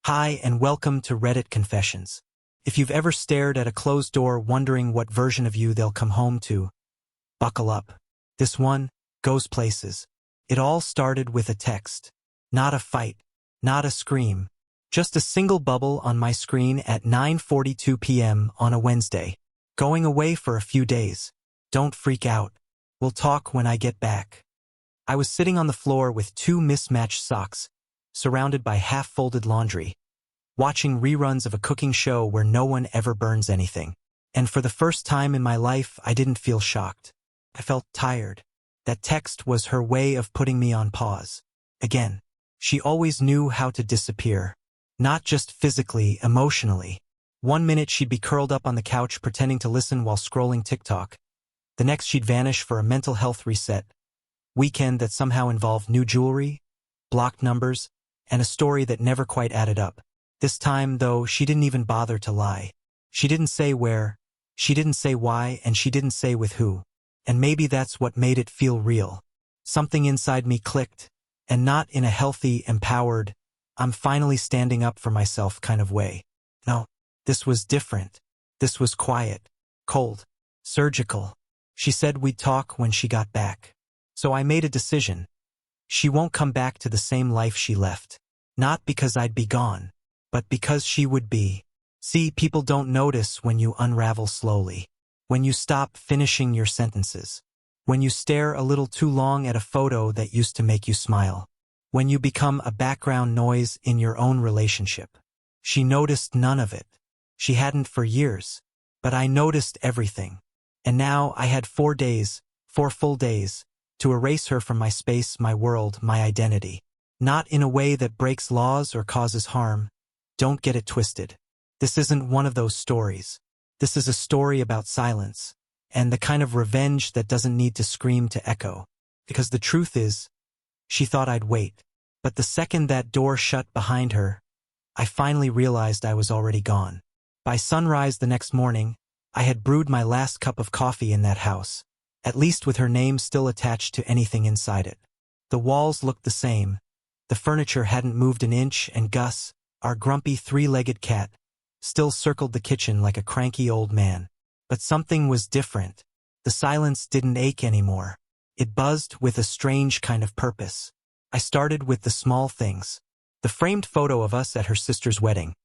Hi and welcome to Reddit Confessions. If you've ever stared at a closed door wondering what version of you they'll come home to, buckle up. This one goes places. It all started with a text. Not a fight, not a scream. Just a single bubble on my screen at 9:42 p.m. on a Wednesday. Going away for a few days. Don't freak out. We'll talk when I get back. I was sitting on the floor with two mismatched socks, surrounded by half-folded laundry, watching reruns of a cooking show where no one ever burns anything. And for the first time in my life, I didn't feel shocked. I felt tired. That text was her way of putting me on pause. Again, she always knew how to disappear. Not just physically, emotionally. One minute she'd be curled up on the couch pretending to listen while scrolling TikTok. The next she'd vanish for a mental health reset. Weekend that somehow involved new jewelry, blocked numbers, and a story that never quite added up. This time, though, she didn't even bother to lie. She didn't say where, she didn't say why, and she didn't say with who. And maybe that's what made it feel real. Something inside me clicked, and not in a healthy, empowered, I'm finally standing up for myself kind of way. No, this was different. This was quiet, cold, surgical. She said we'd talk when she got back. So I made a decision. She won't come back to the same life she left. Not because I'd be gone, but because she would be. See, people don't notice when you unravel slowly. When you stop finishing your sentences. When you stare a little too long at a photo that used to make you smile. When you become a background noise in your own relationship. She noticed none of it. She hadn't for years. But I noticed everything. And now I had 4 days, 4 full days, to erase her from my space, my world, my identity. Not in a way that breaks laws or causes harm. Don't get it twisted. This isn't one of those stories. This is a story about silence, and the kind of revenge that doesn't need to scream to echo. Because the truth is, she thought I'd wait. But the second that door shut behind her, I finally realized I was already gone. By sunrise the next morning, I had brewed my last cup of coffee in that house. At least with her name still attached to anything inside it. The walls looked the same. The furniture hadn't moved an inch, and Gus, our grumpy 3-legged cat, still circled the kitchen like a cranky old man. But something was different. The silence didn't ache anymore. It buzzed with a strange kind of purpose. I started with the small things. The framed photo of us at her sister's wedding.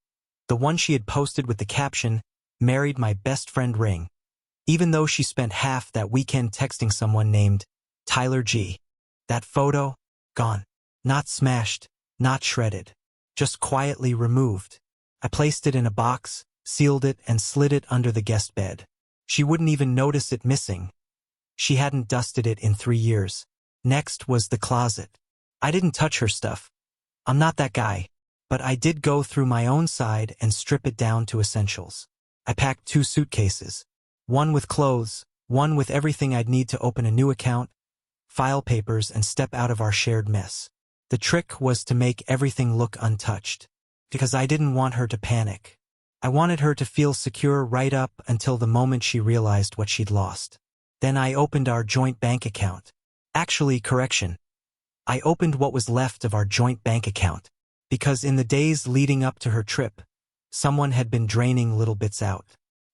The one she had posted with the caption, "Married my best friend ring." Even though she spent half that weekend texting someone named Tyler G. That photo? Gone. Not smashed, not shredded. Just quietly removed. I placed it in a box, sealed it, and slid it under the guest bed. She wouldn't even notice it missing. She hadn't dusted it in 3 years. Next was the closet. I didn't touch her stuff. I'm not that guy. But I did go through my own side and strip it down to essentials. I packed 2 suitcases. One with clothes, one with everything I'd need to open a new account, file papers, and step out of our shared mess. The trick was to make everything look untouched. Because I didn't want her to panic. I wanted her to feel secure right up until the moment she realized what she'd lost. Then I opened our joint bank account. Actually, correction. I opened what was left of our joint bank account. Because in the days leading up to her trip, someone had been draining little bits out.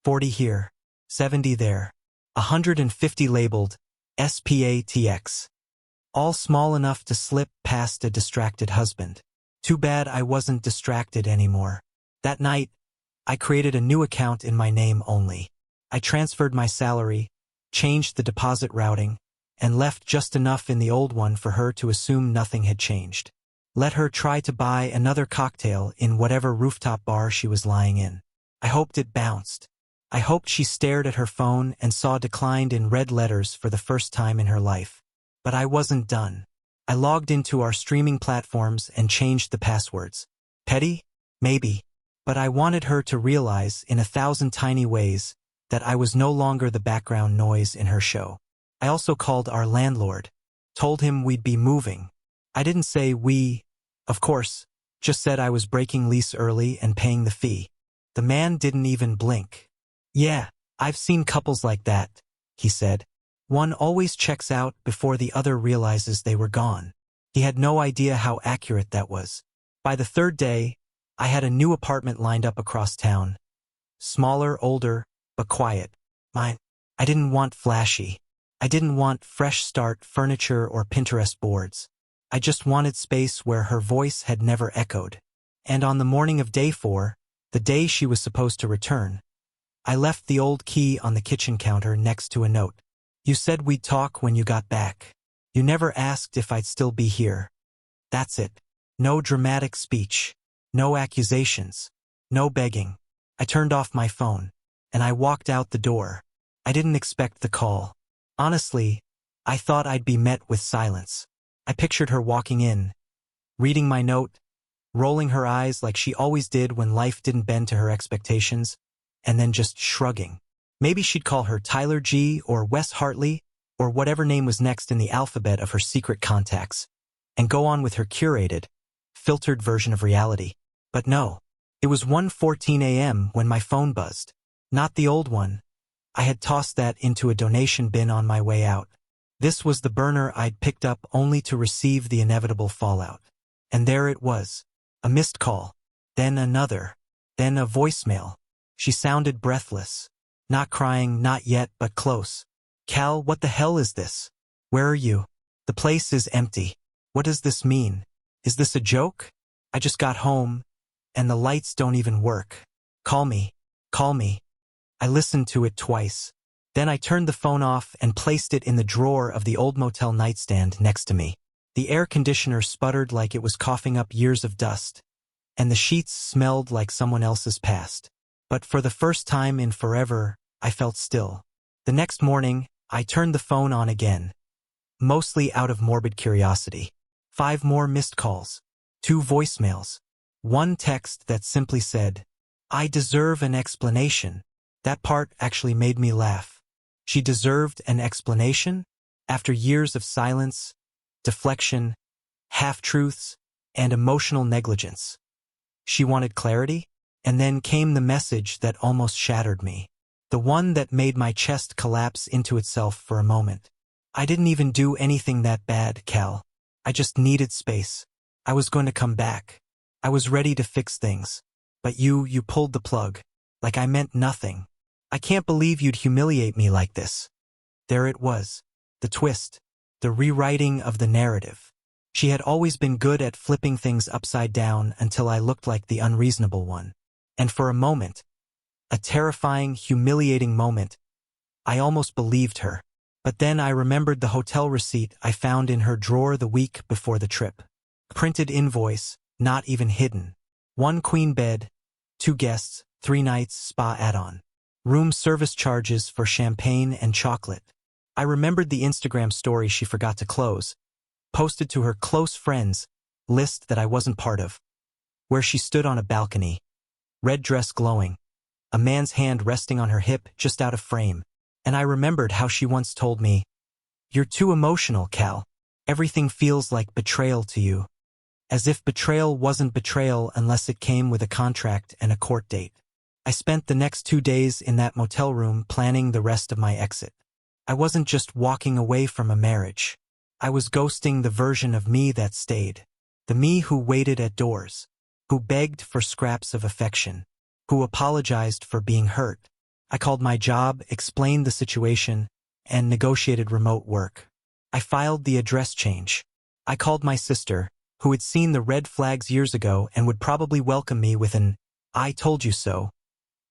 40 here. 70 there. 150 labeled SPATX. All small enough to slip past a distracted husband. Too bad I wasn't distracted anymore. That night, I created a new account in my name only. I transferred my salary, changed the deposit routing, and left just enough in the old one for her to assume nothing had changed. Let her try to buy another cocktail in whatever rooftop bar she was lying in. I hoped it bounced. I hoped she stared at her phone and saw declined in red letters for the first time in her life. But I wasn't done. I logged into our streaming platforms and changed the passwords. Petty? Maybe. But I wanted her to realize in 1,000 tiny ways that I was no longer the background noise in her show. I also called our landlord. Told him we'd be moving. I didn't say we, of course, just said I was breaking lease early and paying the fee. The man didn't even blink. Yeah, I've seen couples like that, he said. One always checks out before the other realizes they were gone. He had no idea how accurate that was. By the 3rd day, I had a new apartment lined up across town. Smaller, older, but quiet. Mine. I didn't want flashy. I didn't want fresh start furniture or Pinterest boards. I just wanted space where her voice had never echoed. And on the morning of day 4, the day she was supposed to return, I left the old key on the kitchen counter next to a note. You said we'd talk when you got back. You never asked if I'd still be here. That's it. No dramatic speech. No accusations. No begging. I turned off my phone, and I walked out the door. I didn't expect the call. Honestly, I thought I'd be met with silence. I pictured her walking in, reading my note, rolling her eyes like she always did when life didn't bend to her expectations, and then just shrugging. Maybe she'd call her Tyler G. or Wes Hartley, or whatever name was next in the alphabet of her secret contacts, and go on with her curated, filtered version of reality. But no, it was 1:14 a.m. when my phone buzzed. Not the old one. I had tossed that into a donation bin on my way out. This was the burner I'd picked up only to receive the inevitable fallout. And there it was. A missed call. Then another. Then a voicemail. She sounded breathless. Not crying, not yet, but close. Cal, what the hell is this? Where are you? The place is empty. What does this mean? Is this a joke? I just got home, and the lights don't even work. Call me. Call me. I listened to it twice. Then I turned the phone off and placed it in the drawer of the old motel nightstand next to me. The air conditioner sputtered like it was coughing up years of dust, and the sheets smelled like someone else's past. But for the first time in forever, I felt still. The next morning, I turned the phone on again, mostly out of morbid curiosity. 5 more missed calls, 2 voicemails, 1 text that simply said, I deserve an explanation. That part actually made me laugh. She deserved an explanation? After years of silence, deflection, half-truths, and emotional negligence. She wanted clarity, and then came the message that almost shattered me. The one that made my chest collapse into itself for a moment. I didn't even do anything that bad, Cal. I just needed space. I was going to come back. I was ready to fix things. But you pulled the plug. Like I meant nothing. I can't believe you'd humiliate me like this. There it was. The twist. The rewriting of the narrative. She had always been good at flipping things upside down until I looked like the unreasonable one. And for a moment, a terrifying, humiliating moment, I almost believed her. But then I remembered the hotel receipt I found in her drawer the week before the trip. Printed invoice, not even hidden. 1 queen bed, 2 guests, 3 nights, spa add-on. Room service charges for champagne and chocolate. I remembered the Instagram story she forgot to close, posted to her close friends list that I wasn't part of, where she stood on a balcony, red dress glowing, a man's hand resting on her hip just out of frame. And I remembered how she once told me, You're too emotional, Cal. Everything feels like betrayal to you. As if betrayal wasn't betrayal unless it came with a contract and a court date. I spent the next 2 days in that motel room planning the rest of my exit. I wasn't just walking away from a marriage. I was ghosting the version of me that stayed. The me who waited at doors. Who begged for scraps of affection. Who apologized for being hurt. I called my job, explained the situation, and negotiated remote work. I filed the address change. I called my sister, who had seen the red flags years ago and would probably welcome me with an, I told you so,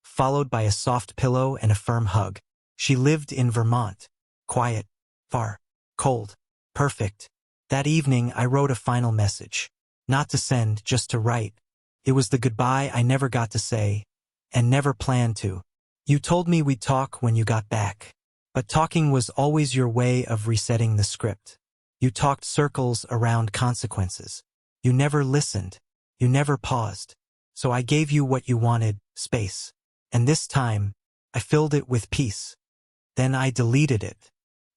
followed by a soft pillow and a firm hug. She lived in Vermont. Quiet, far, cold, perfect. That evening I wrote a final message. Not to send, just to write. It was the goodbye I never got to say, and never planned to. You told me we'd talk when you got back. But talking was always your way of resetting the script. You talked circles around consequences. You never listened. You never paused. So I gave you what you wanted, space. And this time, I filled it with peace. Then I deleted it.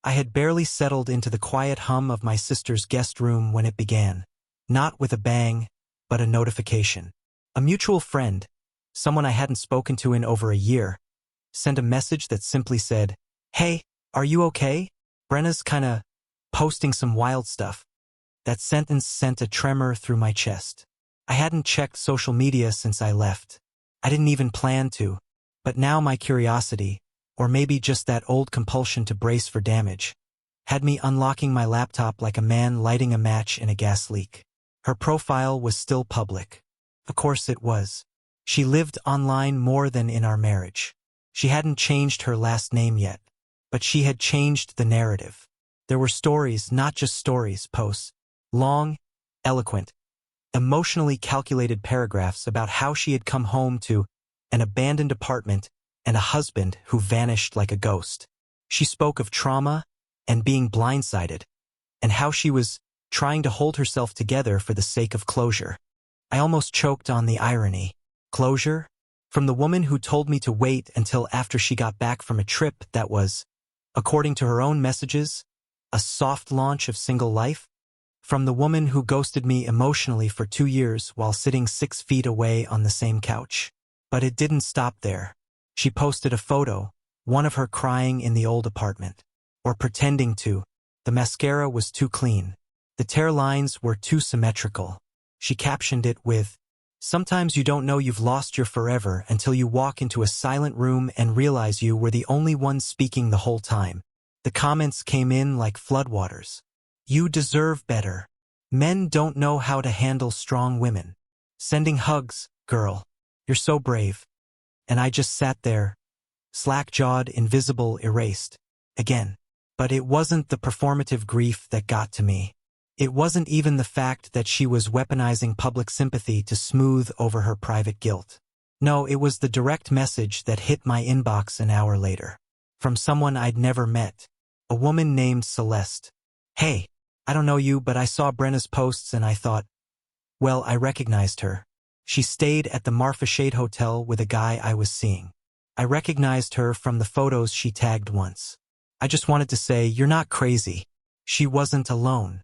I had barely settled into the quiet hum of my sister's guest room when it began. Not with a bang, but a notification. A mutual friend, someone I hadn't spoken to in over a year, sent a message that simply said, Hey, are you okay? Brenna's kinda posting some wild stuff. That sentence sent a tremor through my chest. I hadn't checked social media since I left. I didn't even plan to. But now my curiosity, or maybe just that old compulsion to brace for damage, had me unlocking my laptop like a man lighting a match in a gas leak. Her profile was still public. Of course it was. She lived online more than in our marriage. She hadn't changed her last name yet, but she had changed the narrative. There were stories, not just stories, posts. Long, eloquent, emotionally calculated paragraphs about how she had come home to an abandoned apartment and a husband who vanished like a ghost. She spoke of trauma and being blindsided, and how she was trying to hold herself together for the sake of closure. I almost choked on the irony. Closure? From the woman who told me to wait until after she got back from a trip that was, according to her own messages, a soft launch of single life? From the woman who ghosted me emotionally for 2 years while sitting 6 feet away on the same couch. But it didn't stop there. She posted a photo, one of her crying in the old apartment. Or pretending to. The mascara was too clean. The tear lines were too symmetrical. She captioned it with, "Sometimes you don't know you've lost your forever until you walk into a silent room and realize you were the only one speaking the whole time." The comments came in like floodwaters. "You deserve better. Men don't know how to handle strong women. Sending hugs, girl. You're so brave." And I just sat there, slack-jawed, invisible, erased. Again. But it wasn't the performative grief that got to me. It wasn't even the fact that she was weaponizing public sympathy to smooth over her private guilt. No, it was the direct message that hit my inbox an hour later. From someone I'd never met. A woman named Celeste. "Hey, I don't know you, but I saw Brenna's posts and I thought, well, I recognized her. She stayed at the Marfa Shade Hotel with a guy I was seeing. I recognized her from the photos she tagged once. I just wanted to say, you're not crazy. She wasn't alone."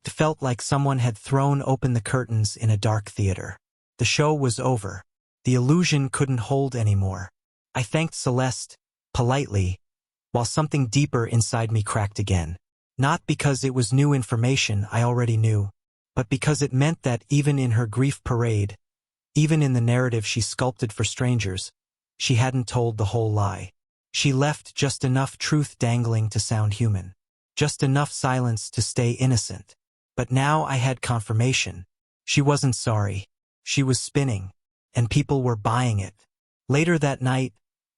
It felt like someone had thrown open the curtains in a dark theater. The show was over. The illusion couldn't hold anymore. I thanked Celeste, politely, while something deeper inside me cracked again. Not because it was new information I already knew, but because it meant that even in her grief parade, even in the narrative she sculpted for strangers, she hadn't told the whole lie. She left just enough truth dangling to sound human. Just enough silence to stay innocent. But now I had confirmation. She wasn't sorry. She was spinning. And people were buying it. Later that night,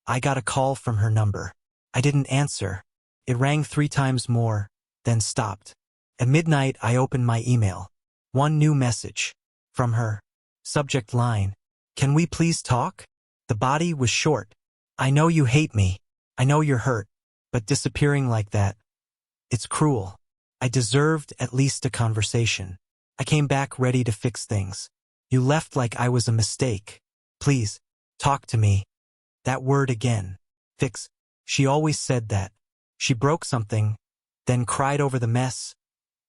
I got a call from her number. I didn't answer. It rang 3 times more, then stopped. At midnight, I opened my email. One new message. From her. Subject line. "Can we please talk?" The body was short. "I know you hate me. I know you're hurt. But disappearing like that, it's cruel. I deserved at least a conversation. I came back ready to fix things. You left like I was a mistake. Please, talk to me." That word again. Fix. She always said that. She broke something, then cried over the mess,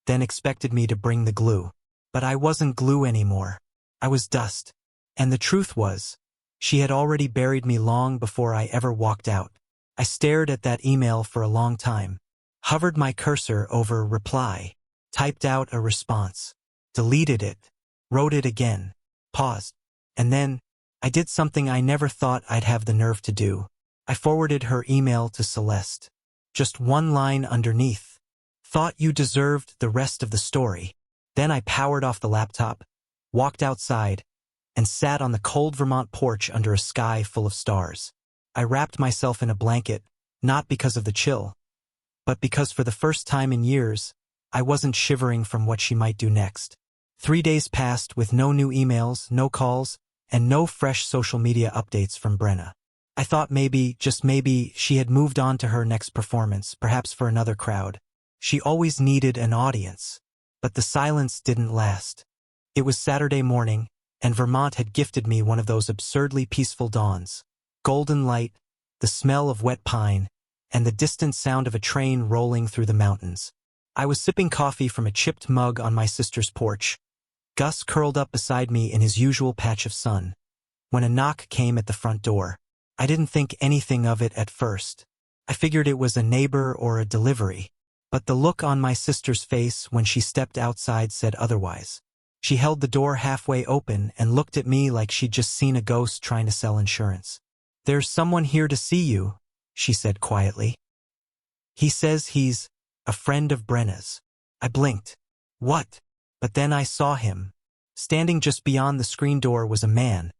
then expected me to bring the glue. But I wasn't glue anymore. I was dust. And the truth was, she had already buried me long before I ever walked out. I stared at that email for a long time, hovered my cursor over reply, typed out a response, deleted it, wrote it again, paused, and then I did something I never thought I'd have the nerve to do. I forwarded her email to Celeste. Just one line underneath. "Thought you deserved the rest of the story." Then I powered off the laptop, walked outside, and sat on the cold Vermont porch under a sky full of stars. I wrapped myself in a blanket, not because of the chill, but because for the first time in years, I wasn't shivering from what she might do next. 3 days passed with no new emails, no calls, and no fresh social media updates from Brenna. I thought maybe, just maybe, she had moved on to her next performance, perhaps for another crowd. She always needed an audience. But the silence didn't last. It was Saturday morning, and Vermont had gifted me one of those absurdly peaceful dawns. Golden light, the smell of wet pine, and the distant sound of a train rolling through the mountains. I was sipping coffee from a chipped mug on my sister's porch. Gus curled up beside me in his usual patch of sun. When a knock came at the front door. I didn't think anything of it at first. I figured it was a neighbor or a delivery. But the look on my sister's face when she stepped outside said otherwise. She held the door halfway open and looked at me like she'd just seen a ghost trying to sell insurance. "There's someone here to see you," she said quietly. "He says he's a friend of Brenna's." I blinked. What? But then I saw him. Standing just beyond the screen door was a man.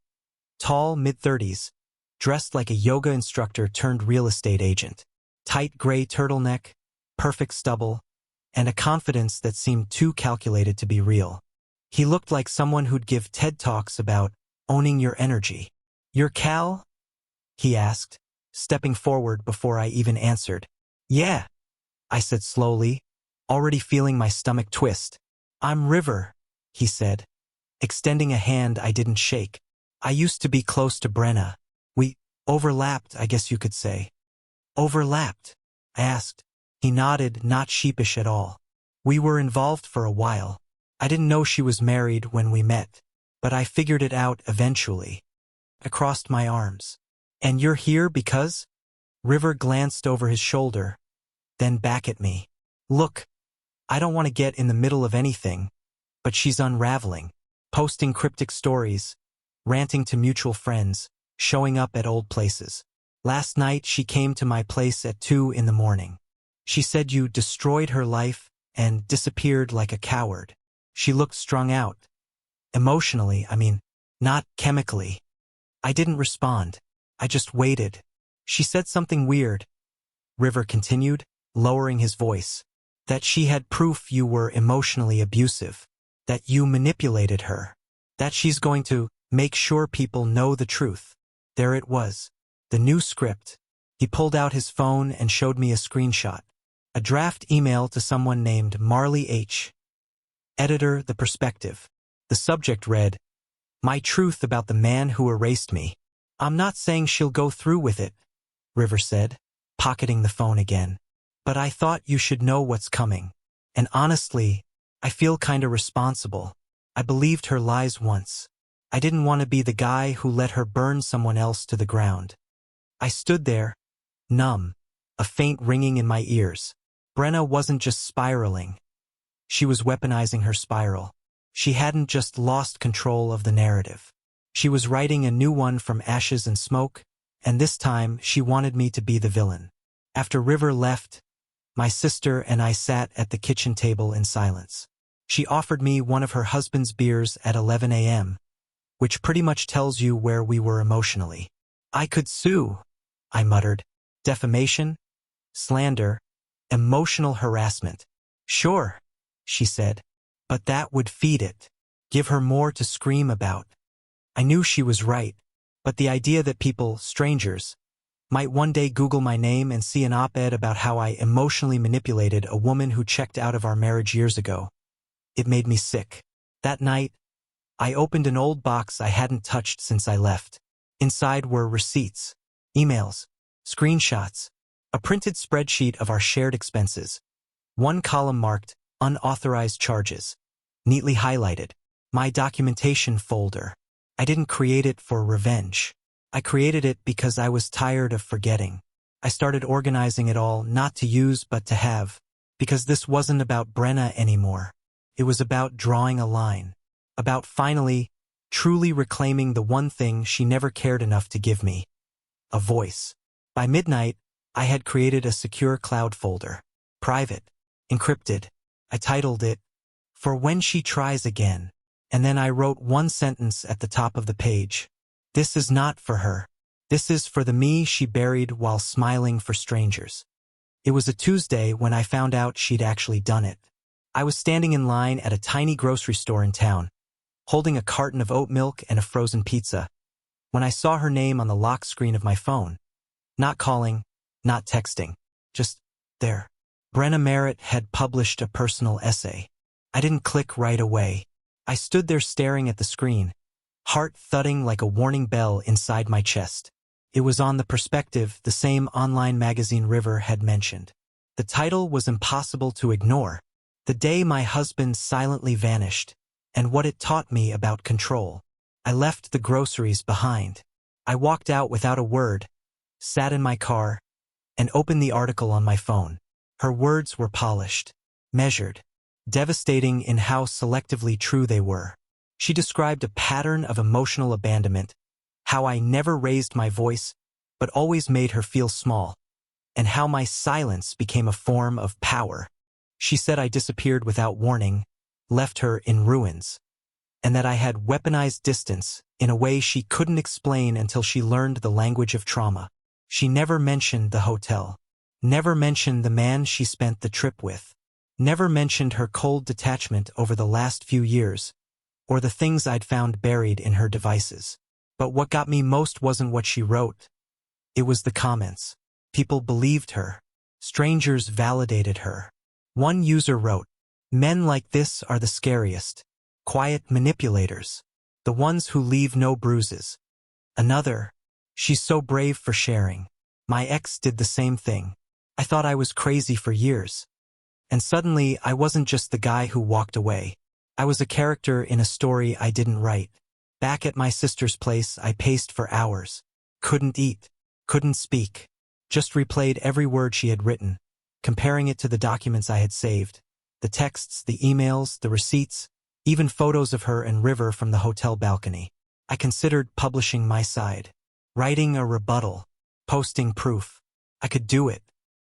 Tall, mid-30s, dressed like a yoga instructor turned real estate agent. Tight gray turtleneck, perfect stubble, and a confidence that seemed too calculated to be real. He looked like someone who'd give TED Talks about owning your energy. "You're Cal?" he asked, stepping forward before I even answered. "Yeah," I said slowly, already feeling my stomach twist. "I'm River," he said, extending a hand I didn't shake. "I used to be close to Brenna. We overlapped, I guess you could say." "Overlapped?" I asked. He nodded, not sheepish at all. "We were involved for a while. I didn't know she was married when we met, but I figured it out eventually." I crossed my arms. "And you're here because?" River glanced over his shoulder, then back at me. "Look, I don't want to get in the middle of anything, but she's unraveling, posting cryptic stories, ranting to mutual friends, showing up at old places. Last night she came to my place at 2 in the morning. She said you destroyed her life and disappeared like a coward. She looked strung out. Emotionally, I mean, not chemically." I didn't respond. I just waited. "She said something weird," River continued, lowering his voice. "That she had proof you were emotionally abusive. That you manipulated her. That she's going to make sure people know the truth." There it was. The new script. He pulled out his phone and showed me a screenshot. A draft email to someone named Marley H. Editor, The Perspective. The subject read, "My truth about the man who erased me." "I'm not saying she'll go through with it," River said, pocketing the phone again. "But I thought you should know what's coming. And honestly, I feel kinda responsible. I believed her lies once. I didn't want to be the guy who let her burn someone else to the ground." I stood there, numb, a faint ringing in my ears. Brenna wasn't just spiraling. She was weaponizing her spiral. She hadn't just lost control of the narrative. She was writing a new one from ashes and smoke, and this time she wanted me to be the villain. After River left, my sister and I sat at the kitchen table in silence. She offered me one of her husband's beers at 11 a.m., which pretty much tells you where we were emotionally. "I could sue," I muttered. "Defamation, slander, emotional harassment." "Sure," she said, "but that would feed it. Give her more to scream about." I knew she was right, but the idea that people, strangers, might one day Google my name and see an op-ed about how I emotionally manipulated a woman who checked out of our marriage years ago, it made me sick. That night, I opened an old box I hadn't touched since I left. Inside were receipts, emails, screenshots, a printed spreadsheet of our shared expenses. One column marked unauthorized charges, neatly highlighted. My documentation folder. I didn't create it for revenge. I created it because I was tired of forgetting. I started organizing it all, not to use but to have, because this wasn't about Brenna anymore. It was about drawing a line, about finally, truly reclaiming the one thing she never cared enough to give me: a voice. By midnight, I had created a secure cloud folder, private, encrypted. I titled it, "For When She Tries Again," and then I wrote one sentence at the top of the page. "This is not for her. This is for the me she buried while smiling for strangers." It was a Tuesday when I found out she'd actually done it. I was standing in line at a tiny grocery store in town, holding a carton of oat milk and a frozen pizza, when I saw her name on the lock screen of my phone. Not calling, not texting, just there. Brenna Merritt had published a personal essay. I didn't click right away. I stood there staring at the screen, heart thudding like a warning bell inside my chest. It was on The Perspective, the same online magazine River had mentioned. The title was impossible to ignore. The day my husband silently vanished, and what it taught me about control. I left the groceries behind. I walked out without a word, sat in my car, and opened the article on my phone. Her words were polished, measured, devastating in how selectively true they were. She described a pattern of emotional abandonment, how I never raised my voice, but always made her feel small, and how my silence became a form of power. She said I disappeared without warning, left her in ruins, and that I had weaponized distance in a way she couldn't explain until she learned the language of trauma. She never mentioned the hotel, never mentioned the man she spent the trip with, never mentioned her cold detachment over the last few years, or the things I'd found buried in her devices. But what got me most wasn't what she wrote. It was the comments. People believed her. Strangers validated her. One user wrote, "Men like this are the scariest. Quiet manipulators. The ones who leave no bruises." Another, "She's so brave for sharing. My ex did the same thing. I thought I was crazy for years." And suddenly, I wasn't just the guy who walked away. I was a character in a story I didn't write. Back at my sister's place, I paced for hours. Couldn't eat. Couldn't speak. Just replayed every word she had written, comparing it to the documents I had saved. The texts, the emails, the receipts, even photos of her and River from the hotel balcony. I considered publishing my side. Writing a rebuttal. Posting proof. I could do it.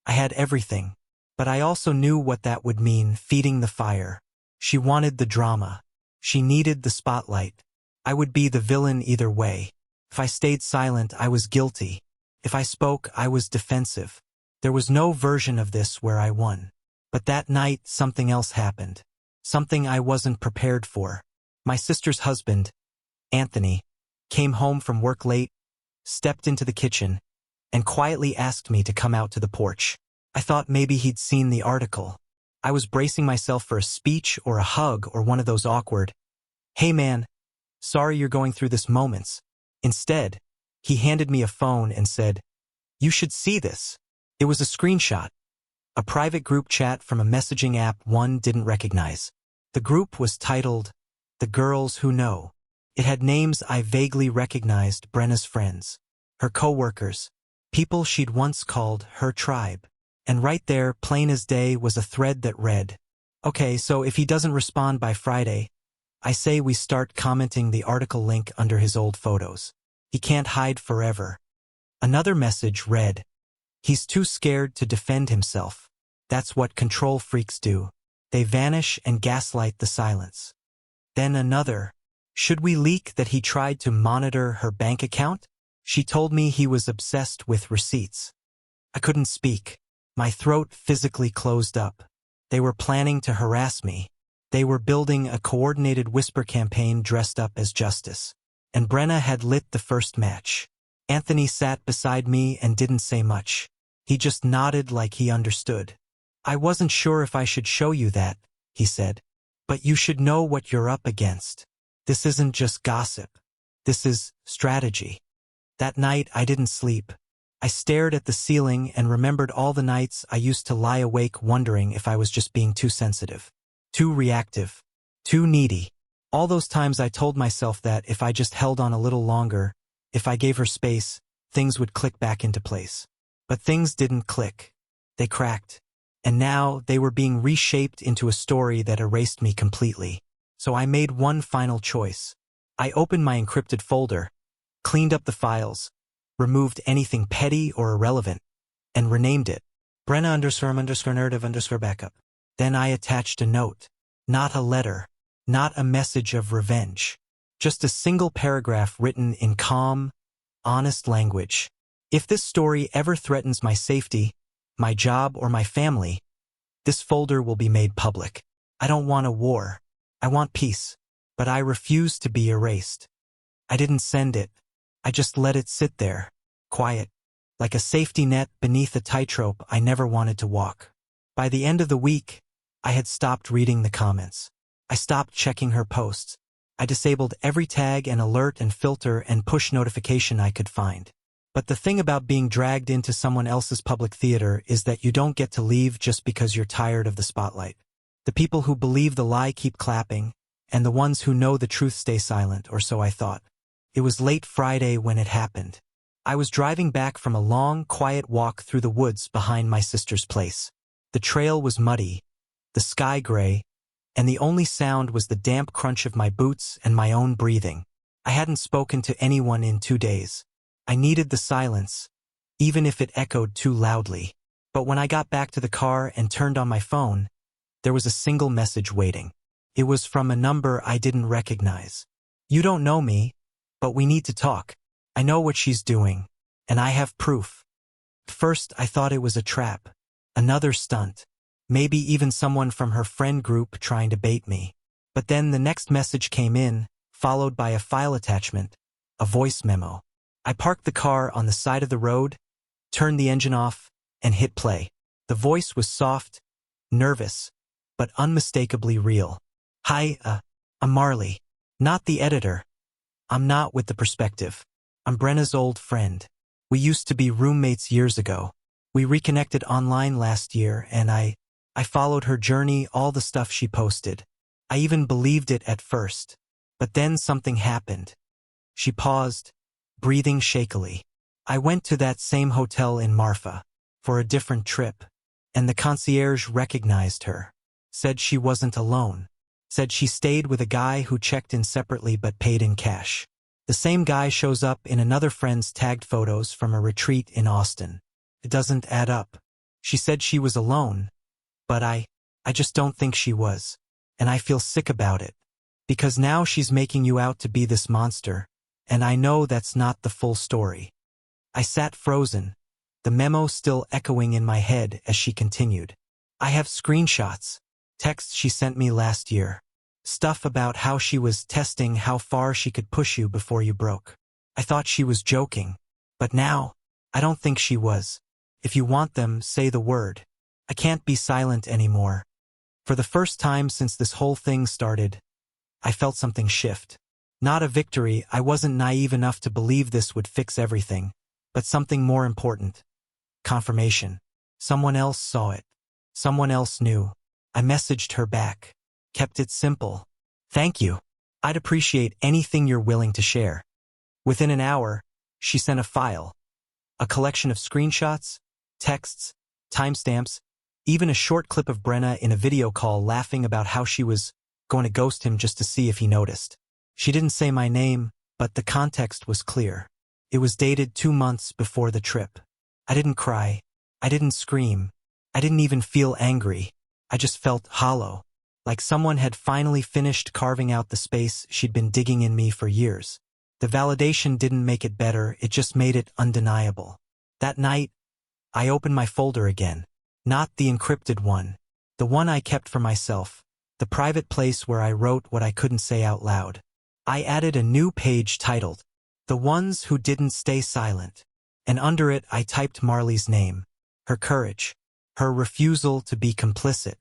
I had everything. But I also knew what that would mean, feeding the fire. She wanted the drama. She needed the spotlight. I would be the villain either way. If I stayed silent, I was guilty. If I spoke, I was defensive. There was no version of this where I won. But that night, something else happened. Something I wasn't prepared for. My sister's husband, Anthony, came home from work late, stepped into the kitchen, and quietly asked me to come out to the porch. I thought maybe he'd seen the article. I was bracing myself for a speech or a hug or one of those awkward, "Hey man, sorry you're going through this" moments. Instead, he handed me a phone and said, "You should see this." It was a screenshot. A private group chat from a messaging app one didn't recognize. The group was titled, "The Girls Who Know." It had names I vaguely recognized: Brenna's friends, her coworkers, people she'd once called her tribe. And right there, plain as day, was a thread that read, "Okay, so if he doesn't respond by Friday, I say we start commenting the article link under his old photos. He can't hide forever." Another message read, "He's too scared to defend himself. That's what control freaks do. They vanish and gaslight the silence." Then another, "Should we leak that he tried to monitor her bank account?" She told me he was obsessed with receipts. I couldn't speak. My throat physically closed up. They were planning to harass me. They were building a coordinated whisper campaign dressed up as justice. And Brenna had lit the first match. Anthony sat beside me and didn't say much. He just nodded like he understood. "I wasn't sure if I should show you that," he said. "But you should know what you're up against. This isn't just gossip. This is strategy." That night, I didn't sleep. I stared at the ceiling and remembered all the nights I used to lie awake wondering if I was just being too sensitive, too reactive, too needy. All those times I told myself that if I just held on a little longer, if I gave her space, things would click back into place. But things didn't click. They cracked. And now they were being reshaped into a story that erased me completely. So I made one final choice. I opened my encrypted folder, cleaned up the files, removed anything petty or irrelevant, and renamed it Brenna__narrative_backup. Then I attached a note. Not a letter. Not a message of revenge. Just a single paragraph written in calm, honest language. If this story ever threatens my safety, my job, or my family, this folder will be made public. I don't want a war. I want peace. But I refuse to be erased. I didn't send it. I just let it sit there, quiet, like a safety net beneath a tightrope I never wanted to walk. By the end of the week, I had stopped reading the comments. I stopped checking her posts. I disabled every tag and alert and filter and push notification I could find. But the thing about being dragged into someone else's public theater is that you don't get to leave just because you're tired of the spotlight. The people who believe the lie keep clapping, and the ones who know the truth stay silent, or so I thought. It was late Friday when it happened. I was driving back from a long, quiet walk through the woods behind my sister's place. The trail was muddy, the sky gray, and the only sound was the damp crunch of my boots and my own breathing. I hadn't spoken to anyone in 2 days. I needed the silence, even if it echoed too loudly. But when I got back to the car and turned on my phone, there was a single message waiting. It was from a number I didn't recognize. "You don't know me, but we need to talk. I know what she's doing, and I have proof." First, I thought it was a trap, another stunt, maybe even someone from her friend group trying to bait me. But then the next message came in, followed by a file attachment, a voice memo. I parked the car on the side of the road, turned the engine off, and hit play. The voice was soft, nervous, but unmistakably real. "Hi, I'm Marley. Not the editor. I'm not with the perspective. I'm Brenna's old friend. We used to be roommates years ago. We reconnected online last year, and I followed her journey, all the stuff she posted. I even believed it at first. But then something happened." She paused, breathing shakily. "I went to that same hotel in Marfa for a different trip, and the concierge recognized her. Said she wasn't alone. Said she stayed with a guy who checked in separately but paid in cash. The same guy shows up in another friend's tagged photos from a retreat in Austin. It doesn't add up. She said she was alone, but I just don't think she was. And I feel sick about it. Because now she's making you out to be this monster, and I know that's not the full story." I sat frozen, the memo still echoing in my head as she continued. "I have screenshots, texts she sent me last year. Stuff about how she was testing how far she could push you before you broke. I thought she was joking, but now, I don't think she was. If you want them, say the word. I can't be silent anymore." For the first time since this whole thing started, I felt something shift. Not a victory, I wasn't naive enough to believe this would fix everything, but something more important. Confirmation. Someone else saw it. Someone else knew. I messaged her back. Kept it simple. "Thank you. I'd appreciate anything you're willing to share." Within an hour, she sent a file. A collection of screenshots, texts, timestamps, even a short clip of Brenna in a video call laughing about how she was going to ghost him just to see if he noticed. She didn't say my name, but the context was clear. It was dated 2 months before the trip. I didn't cry. I didn't scream. I didn't even feel angry. I just felt hollow, like someone had finally finished carving out the space she'd been digging in me for years. The validation didn't make it better, it just made it undeniable. That night, I opened my folder again. Not the encrypted one. The one I kept for myself. The private place where I wrote what I couldn't say out loud. I added a new page titled, "The Ones Who Didn't Stay Silent." And under it I typed Marley's name. Her courage. Her refusal to be complicit.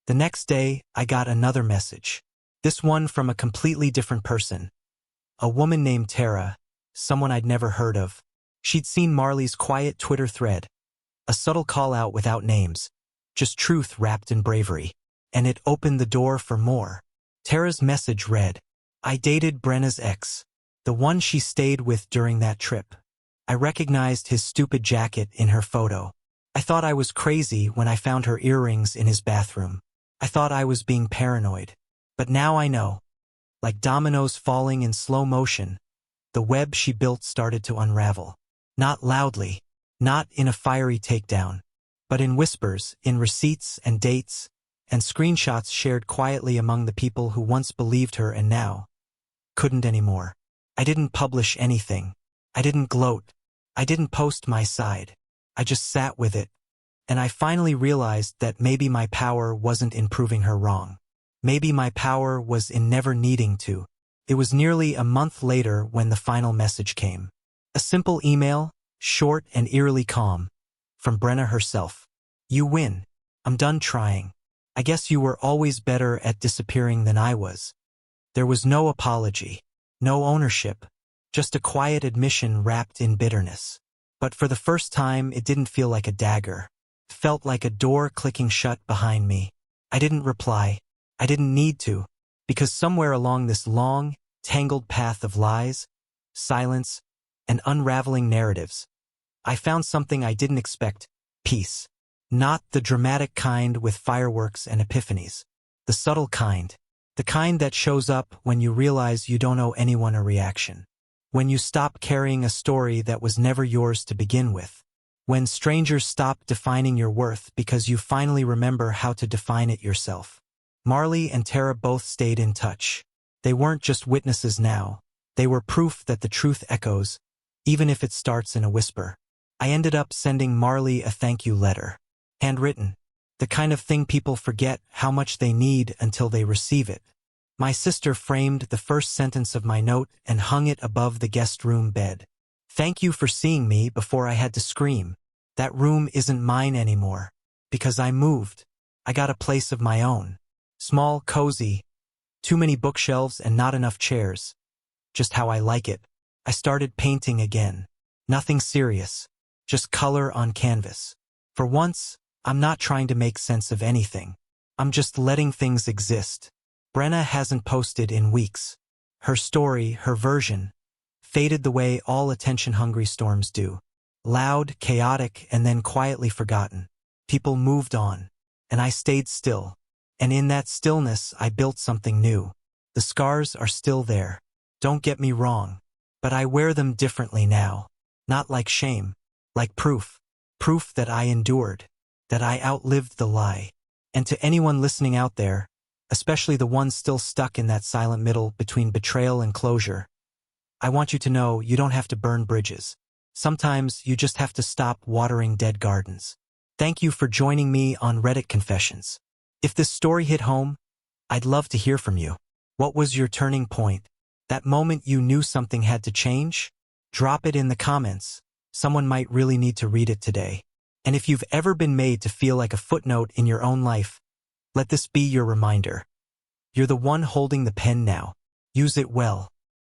The next day, I got another message. This one from a completely different person. A woman named Tara, someone I'd never heard of. She'd seen Marley's quiet Twitter thread. A subtle call-out without names. Just truth wrapped in bravery. And it opened the door for more. Tara's message read, "I dated Brenna's ex. The one she stayed with during that trip. I recognized his stupid jacket in her photo. I thought I was crazy when I found her earrings in his bathroom. I thought I was being paranoid. But now I know." Like dominoes falling in slow motion, the web she built started to unravel. Not loudly, not in a fiery takedown, but in whispers, in receipts and dates, and screenshots shared quietly among the people who once believed her and now couldn't anymore. I didn't publish anything. I didn't gloat. I didn't post my side. I just sat with it. And I finally realized that maybe my power wasn't in proving her wrong. Maybe my power was in never needing to. It was nearly a month later when the final message came. A simple email, short and eerily calm, from Brenna herself. "You win. I'm done trying. I guess you were always better at disappearing than I was." There was no apology, no ownership, just a quiet admission wrapped in bitterness. But for the first time, it didn't feel like a dagger. It felt like a door clicking shut behind me. I didn't reply. I didn't need to, because somewhere along this long, tangled path of lies, silence, and unraveling narratives, I found something I didn't expect: peace. Not the dramatic kind with fireworks and epiphanies. The The subtle kind. The kind that shows up when you realize you don't owe anyone a reaction. When you stop carrying a story that was never yours to begin with. When strangers stop defining your worth because you finally remember how to define it yourself. Marley and Tara both stayed in touch. They weren't just witnesses now. They were proof that the truth echoes, even if it starts in a whisper. I ended up sending Marley a thank you letter. Handwritten. The kind of thing people forget how much they need until they receive it. My sister framed the first sentence of my note and hung it above the guest room bed. Thank you for seeing me before I had to scream. That room isn't mine anymore. Because I moved. I got a place of my own. Small, cozy. Too many bookshelves and not enough chairs. Just how I like it. I started painting again. Nothing serious. Just color on canvas. For once, I'm not trying to make sense of anything. I'm just letting things exist. Brenna hasn't posted in weeks. Her story, her version, faded the way all attention-hungry storms do. Loud, chaotic, and then quietly forgotten. People moved on. And I stayed still. And in that stillness, I built something new. The scars are still there. Don't get me wrong. But I wear them differently now. Not like shame. Like proof. Proof that I endured. That I outlived the lie. And to anyone listening out there, especially the ones still stuck in that silent middle between betrayal and closure, I want you to know you don't have to burn bridges. Sometimes you just have to stop watering dead gardens. Thank you for joining me on Reddit Confessions. If this story hit home, I'd love to hear from you. What was your turning point? That moment you knew something had to change? Drop it in the comments. Someone might really need to read it today. And if you've ever been made to feel like a footnote in your own life, let this be your reminder. You're the one holding the pen now. Use it well.